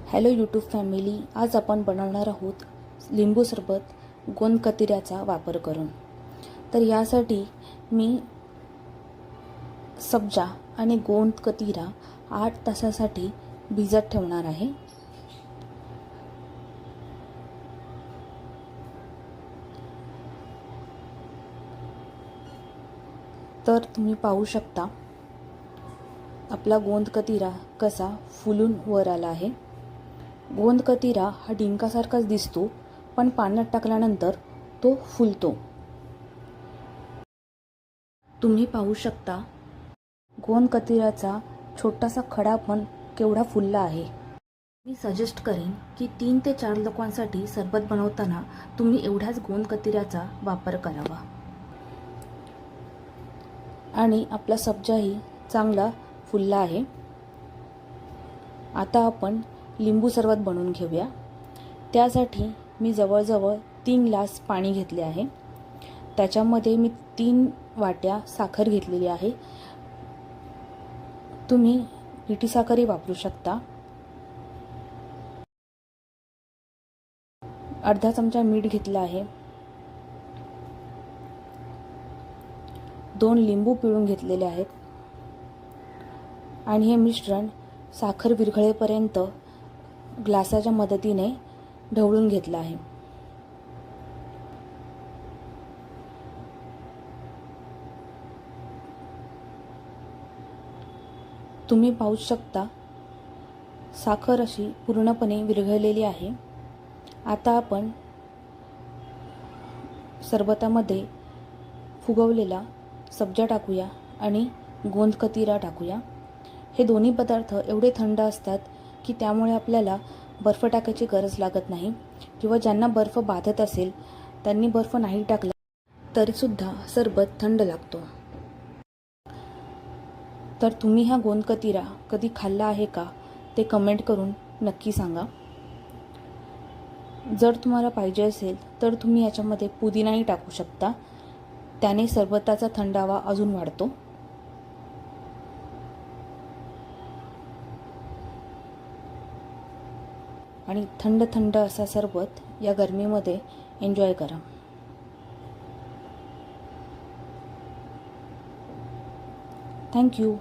Hello YouTube family, आज आपण बनवणार आहोत लिंबू सरबत गोंद कतिऱ्याचा वापर करून। तर यासाठी मी सब्जा आणि गोंद कतिरा 8 तासासाठी भिजत ठेवणार आहे। तर तुम्ही पाहू शकता आपला गोंद कतिरा कसा फुलून वर आला आहे। गोंद कतिरा हा डिंकासारखाच दिसतो, पण पाण्यात टाकल्यानंतर तो फुलतो। तुम्ही पाहू शकता गोंद कतिराचा छोटासा खडा पण केवढा फुलला आहे। मी सजेस्ट करेन की 3 ते 4 लोकांसाठी सरबत बनवताना तुम्ही एवढ्याच गोंद कतिऱ्याचा वापर करावा। आणि आपला सब्जाही चांगला फुलला आहे। आता आपण लिंबू सरबत बनवून घेऊया। त्यासाठी मी जवळजवळ 3 ग्लास पाणी घेतले आहे। त्याच्यामध्ये मी 3 वाट्या साखर घेतलेली आहे। तुम्ही पिठी साखरही वापरू शकता। अर्धा चमचा मीठ घेतला आहे। 2 लिंबू पिळून घेतलेले आहेत आणि हे मिश्रण साखर विरघळेपर्यंत ग्लासाच्या मदतीने ढवळून घेतलं आहे। तुम्ही पाहू शकता साखर अशी पूर्णपणे विरघळलेली आहे। आता आपण सरबतामध्ये फुगवलेला सब्जा टाकूया आणि गोंद कतिरा टाकूया। हे दोन्ही पदार्थ एवढे थंड असतात की त्यामुळे आपल्याला बर्फ टाकायची गरज लागत नाही, किंवा ज्यांना बर्फ बाधत असेल त्यांनी बर्फ नाही टाकला तरीसुद्धा सरबत थंड लागतो। तर तुम्ही हा गोंद कतिरा कधी खाल्ला आहे का ते कमेंट करून नक्की सांगा। जर तुम्हाला पाहिजे असेल तर तुम्ही याच्यामध्ये पुदिनाही टाकू शकता, त्याने सरबताचा थंडावा अजून वाढतो। आणि थंड थंड असा सरबत या गरमीमध्ये एन्जॉय करा। Thank you.